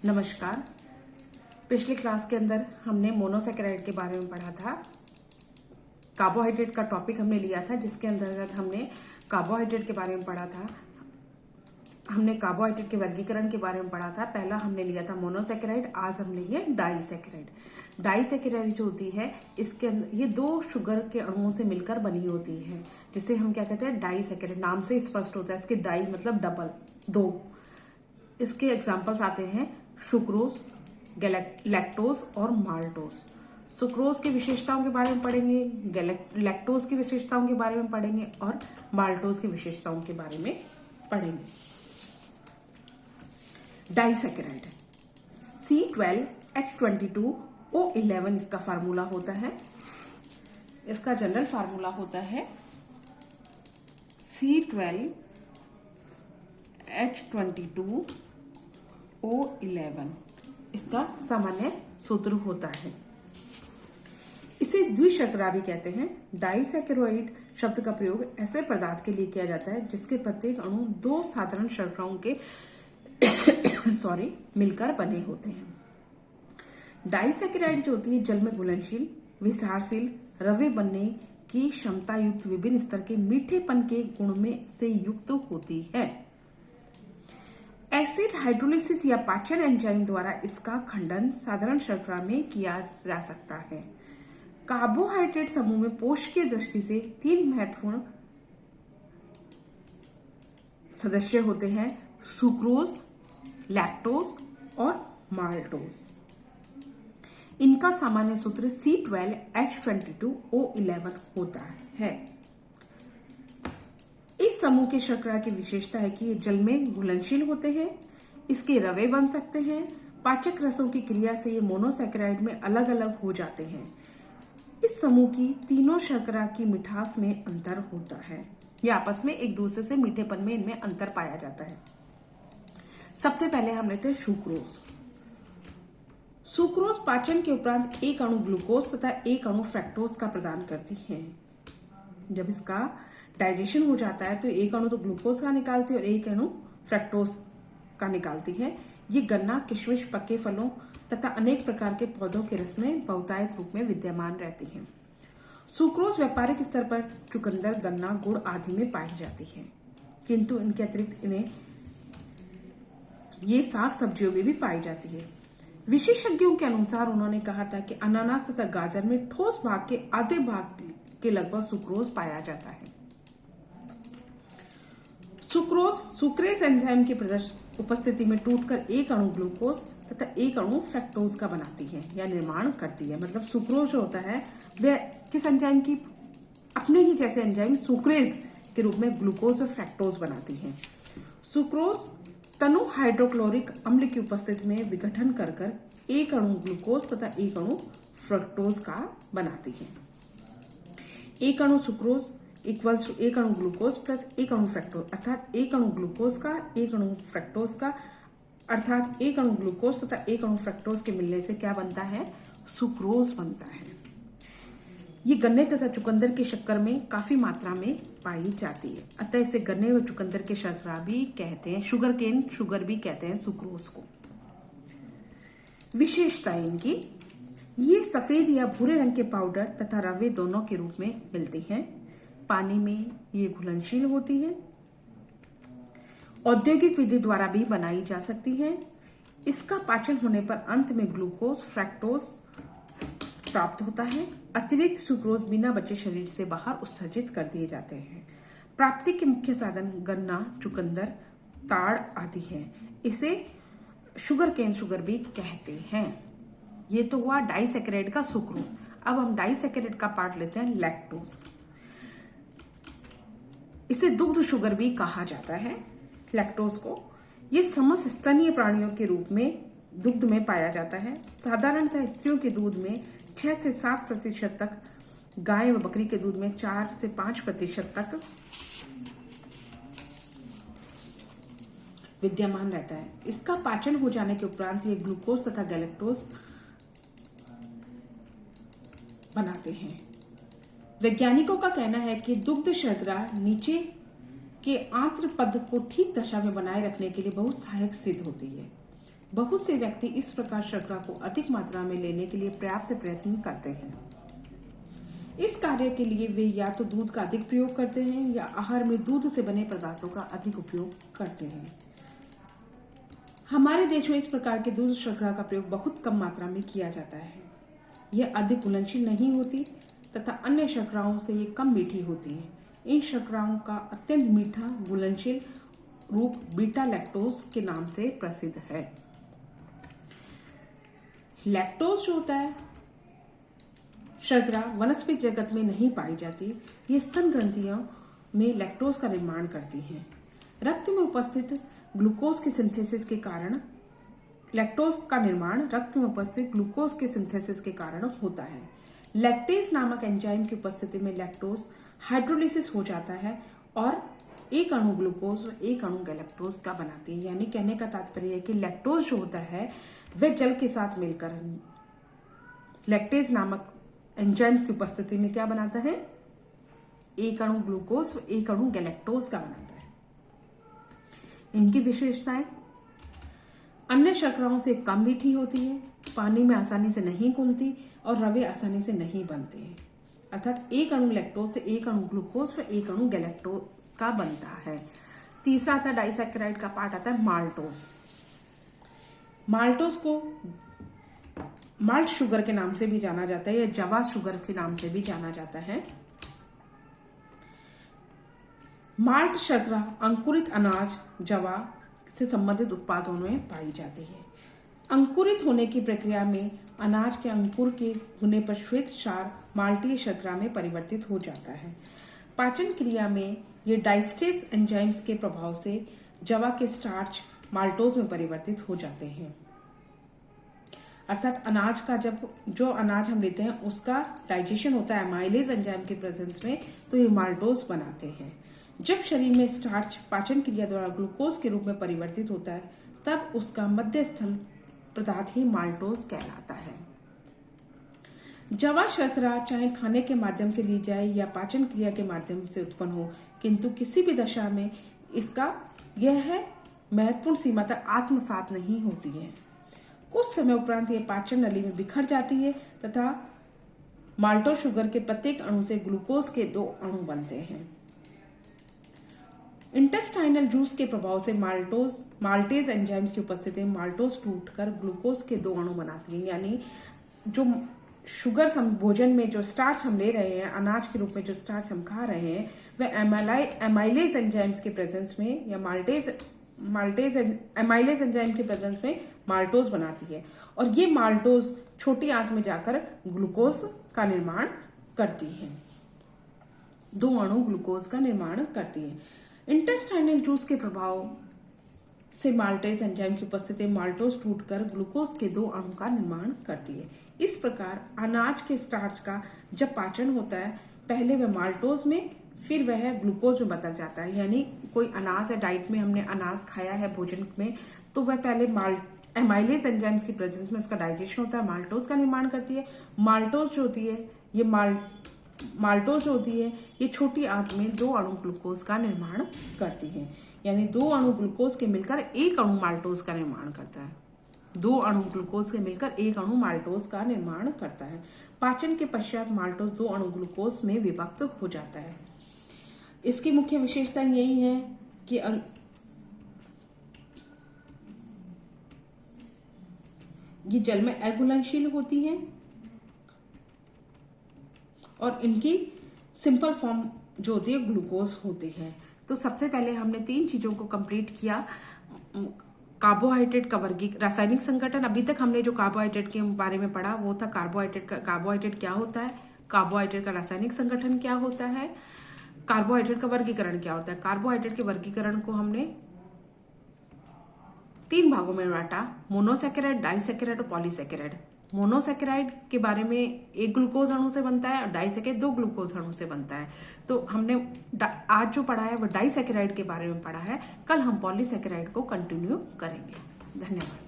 नमस्कार। पिछली क्लास के अंदर हमने मोनोसैकेराइड के बारे में पढ़ा था। कार्बोहाइड्रेट का टॉपिक हमने लिया था, जिसके अंतर्गत हमने कार्बोहाइड्रेट के बारे में पढ़ा था। हमने कार्बोहाइड्रेट के वर्गीकरण के बारे में पढ़ा था। पहला हमने लिया था मोनोसैकेराइड, आज हम लेंगे डाइसैकेराइड। डाइसैकेराइड जो होती है, इसके अंदर ये दो शुगर के अणुओं से मिलकर बनी होती है, जिसे हम क्या कहते हैं, डाइसैकेराइड। नाम से स्पष्ट होता है, इसके डाई मतलब डबल, दो। इसके एग्जाम्पल्स आते हैं सुक्रोज, लैक्टोज और माल्टोज। सुक्रोज की विशेषताओं के बारे में पढ़ेंगे, लैक्टोज की विशेषताओं के बारे में पढ़ेंगे और माल्टोज की विशेषताओं के बारे में पढ़ेंगे। डाइसैकेराइड C12H22O11 इसका फार्मूला होता है। इसका जनरल फार्मूला होता है C12H22O11, इसका सामान्य सूत्र होता है। इसे द्विशर्करा भी कहते हैं। डाइसैकेराइड शब्द का प्रयोग ऐसे पदार्थ के लिए किया जाता है जिसके प्रत्येक अणु दो साधारण शर्कराओं के मिलकर बने होते हैं। डाइसैकेराइड जो होती है, जल में घुलनशील, विसारशील, रवे बनने की क्षमता युक्त विभिन्न स्तर के मीठेपन के गुण में से युक्त होती है। एसिड हाइड्रोलिसिस या पाचन एंजाइम द्वारा इसका खंडन साधारण शर्करा में किया जा सकता है। कार्बोहाइड्रेट समूह में पोषकीय दृष्टि से तीन महत्वपूर्ण सदस्य होते हैं: सुक्रोज, लैक्टोज और माल्टोज। इनका सामान्य सूत्र C12H22O11 होता है। इस समूह के शर्करा की विशेषता है कि ये जल में घुलनशील होते हैं, इसके रवे बन सकते हैं। पाचक रसों की क्रिया से ये मोनोसैकेराइड में अलग अलग हो जाते हैं। इस समूह की तीनों शर्करा की मिठास में अंतर होता है। ये आपस में एक दूसरे से मीठेपन में इनमें अंतर पाया जाता है। सबसे पहले हम लेते हैं सुक्रोज। सुक्रोज पाचन के उपरांत एक अणु ग्लूकोज तथा एक अणु फ्रक्टोज का प्रदान करती है। जब इसका डाइजेशन हो जाता है तो एक अणु तो ग्लूकोज का निकालती है और एक अणु फ्रक्टोज का निकालती है। ये गन्ना, किशमिश, पके फलों तथा अनेक प्रकार के पौधों के रस में बहुतायत रूप में विद्यमान रहती है। सुक्रोज व्यापारिक स्तर पर चुकंदर, गन्ना, गुड़ आदि में पाई जाती है, किंतु इनके अतिरिक्त इन्हें ये साग सब्जियों में भी पाई जाती है। विशेषज्ञों के अनुसार उन्होंने कहा था कि अनानास तथा गाजर में ठोस भाग के आधे भाग के लगभग सुक्रोज पाया जाता है। सुक्रोज सुक्रेज एंजाइम की उपस्थिति में टूटकर एक अणु ग्लूकोज तथा एक अणु फ्रक्टोज का बनाती है या निर्माण करती है। मतलब सुक्रोज जो होता है वह किस एंजाइम की, अपने ही जैसे एंजाइम सुक्रेज के रूप में ग्लूकोज और फ्रक्टोज बनाती है। सुक्रोज तनु हाइड्रोक्लोरिक अम्ल की उपस्थिति में विघटन कर एक अणु ग्लूकोज तथा एक अणु फ्रक्टोज का बनाती है। एक अणु सुक्रोज इक्वल्स टू एक अणु ग्लूकोज प्लस एक अणु फ्रक्टोज, अर्थात एक अणु ग्लूकोज का एक अणु फ्रक्टोज का, अर्थात एक अणु ग्लूकोज तथा एक अणु फ्रक्टोज के मिलने से क्या बनता है, सुक्रोज बनता है। ये गन्ने तथा चुकंदर के शक्कर में काफी मात्रा में पाई जाती है, अतः इसे गन्ने व चुकंदर के शर्करा भी कहते हैं, शुगर भी कहते हैं सुक्रोज को। विशेषता इनकी, ये सफेद या भूरे रंग के पाउडर तथा रवे दोनों के रूप में मिलती हैं। पानी में ये घुलनशील होती है। औद्योगिक विधि द्वारा भी बनाई जा सकती है। इसका पाचन होने पर अंत में ग्लूकोज, फ्रक्टोज प्राप्त होता है। अतिरिक्त सुक्रोज बिना बचे शरीर से बाहर उत्सर्जित कर दिए जाते हैं। प्राप्ति के मुख्य साधन गन्ना, चुकंदर, ताड़ आदि है। इसे शुगर केन शुगर भी कहते हैं। ये तो हुआ डाइसैकेराइड का सुक्रोज। अब हम डाइसैकेराइड का पार्ट लेते हैं, लैक्टोज। इसे दुग्ध शुगर भी कहा जाता है, लैक्टोज को। ये समस्त स्तनीय प्राणियों के रूप में दुग्ध में पाया जाता है। साधारणतः स्त्रियों के दूध में 6 से 7% तक, गाय व बकरी के दूध में 4 से 5% तक विद्यमान रहता है। इसका पाचन हो जाने के उपरांत ये ग्लूकोज तथा गैलेक्टोज बनाते हैं। वैज्ञानिकों का कहना है कि दुग्ध शर्करा नीचे के आंत्र पद को ठीक दशा में बनाए रखने के लिए बहुत सहायक सिद्ध होती है। बहुत से व्यक्ति इस प्रकार शर्करा को अधिक मात्रा में लेने के लिए पर्याप्त प्रयत्न करते हैं। इस कार्य के लिए वे या तो दूध का अधिक प्रयोग करते हैं या आहार में दूध से बने पदार्थों का अधिक उपयोग करते हैं। हमारे देश में इस प्रकार के दूध शर्करा का प्रयोग बहुत कम मात्रा में किया जाता है। यह अधिक घुलनशील नहीं होती तथा अन्य शर्कराओं से ये कम मीठी होती है। इन शर्कराओं का अत्यंत मीठा घुलनशील रूप बीटा लैक्टोज के नाम से प्रसिद्ध है। लैक्टोज जो होता है शर्करा वनस्पति जगत में नहीं पाई जाती। ये स्तन ग्रंथियों में लैक्टोज का निर्माण करती है। रक्त में उपस्थित ग्लूकोज के सिंथेसिस के कारण लैक्टोज का निर्माण रक्त में उपस्थित ग्लूकोज के सिंथेसिस के कारण होता है। लैक्टेज नामक एंजाइम की उपस्थिति में लैक्टोज हाइड्रोलिसिस हो जाता है और एक अणु ग्लूकोज और एक अणु गैलेक्टोज का बनाती है। यानी कहने का तात्पर्य है कि लैक्टोज जो होता है वह जल के साथ मिलकर लैक्टेज नामक एंजाइम्स की उपस्थिति में क्या बनाता है, एक अणु ग्लूकोज और एक अणु गैलेक्टोज का बनाता है। इनकी विशेषताएं अन्य शर्कराओं से कम मीठी होती है, पानी में आसानी से नहीं घुलती और रवे आसानी से नहीं बनते हैं। अर्थात एक अणु लैक्टोज से एक अणु ग्लूकोज व एक अणु गैलेक्टोज का बनता है। तीसरा आता है डाइसैकेराइड का पार्ट आता है माल्टोज। माल्टोज को माल्ट शुगर के नाम से भी जाना जाता है या जवा शुगर के नाम से भी जाना जाता है। माल्ट शर्करा अंकुरित अनाज जवा से संबंधित उत्पादों में पाई जाती है। अंकुरित होने की प्रक्रिया में अनाज के अंकुर के होने पर श्वेत क्षार माल्टीय शर्करा में परिवर्तित हो जाता है। पाचन क्रिया में ये डाइस्टेज एंजाइम्स के प्रभाव से जवा के स्टार्च माल्टोज में परिवर्तित हो जाते हैं। अर्थात अनाज का जो अनाज हम लेते हैं उसका डाइजेशन होता है एमाइलेज एंजाइम के प्रेजेंस में, तो ये माल्टोज बनाते हैं। जब शरीर में स्टार्च पाचन क्रिया द्वारा ग्लूकोज के रूप में परिवर्तित होता है तब उसका मध्यस्थल पदार्थ ही माल्टोज कहलाता है। जवा शर्करा चाहे खाने के माध्यम से ली जाए या पाचन क्रिया के माध्यम से उत्पन्न हो, किंतु किसी भी दशा में इसका यह महत्वपूर्ण सीमा तक आत्मसात नहीं होती है। कुछ समय उपरांत यह पाचन नली में बिखर जाती है तथा माल्टोज शुगर के प्रत्येक अणु से ग्लूकोज के 2 अणु बनते हैं। इंटेस्टाइनल जूस के प्रभाव से माल्टेज एंजाइम्स की उपस्थिति में माल्टोज टूटकर ग्लूकोज के 2 अणु बनाती है। यानी जो शुगर भोजन में जो स्टार्च हम ले रहे हैं, अनाज के रूप में जो स्टार्च हम खा रहे हैं, वह एमाइलेज एंजाइम्स के प्रेजेंस में या एमाइलेज एंजाइम के प्रेजेंस में माल्टोज बनाती है और ये माल्टोज छोटी आंत में जाकर ग्लूकोज का निर्माण करती है। 2 अणु ग्लूकोज का निर्माण करती है। इंटेस्टाइनल जूस के प्रभाव से माल्टेज एंजाइम की उपस्थिति में माल्टोज टूटकर ग्लूकोज के 2 अणु का निर्माण करती है। इस प्रकार अनाज के स्टार्च का जब पाचन होता है पहले वह माल्टोज में फिर वह ग्लूकोज में बदल जाता है। यानी कोई अनाज है, डाइट में हमने अनाज खाया है भोजन में, तो वह पहले एमाइलेज एंजाइम्स की प्रेजेंस में उसका डाइजेशन होता है, माल्टोज का निर्माण करती है। माल्टोज जो होती है ये छोटी आंत में 2 अणु ग्लूकोज का निर्माण करती है। यानी 2 अणु ग्लूकोज के मिलकर 1 अणु माल्टोज का निर्माण करता है। 2 अणु ग्लूकोज के मिलकर 1 अणु माल्टोज का निर्माण करता है। पाचन के पश्चात माल्टोज 2 अणु ग्लूकोज में विभक्त हो जाता है। इसकी मुख्य विशेषता यही है कि ये जल में अघुलनशील होती है और इनकी सिंपल फॉर्म जो होती है ग्लूकोज होती है। तो सबसे पहले हमने 3 चीजों को कंप्लीट किया। कार्बोहाइड्रेट का रासायनिक संगठन, अभी तक हमने जो कार्बोहाइड्रेट के बारे में पढ़ा वो था कार्बोहाइड्रेट क्या होता है, कार्बोहाइड्रेट का रासायनिक संगठन क्या होता है, कार्बोहाइड्रेट का वर्गीकरण क्या होता है। कार्बोहाइड्रेट के वर्गीकरण को हमने 3 भागों में बांटा, मोनोसैकेराइड, डाइसैकेराइड और पॉलीसैकेराइड। मोनोसैकेराइड के बारे में 1 ग्लूकोज अणु से बनता है और डाइसैकेराइड 2 ग्लूकोज अणु से बनता है। तो हमने आज जो पढ़ा है वो डाइसैकेराइड के बारे में पढ़ा है। कल हम पॉलीसैकेराइड को कंटिन्यू करेंगे। धन्यवाद।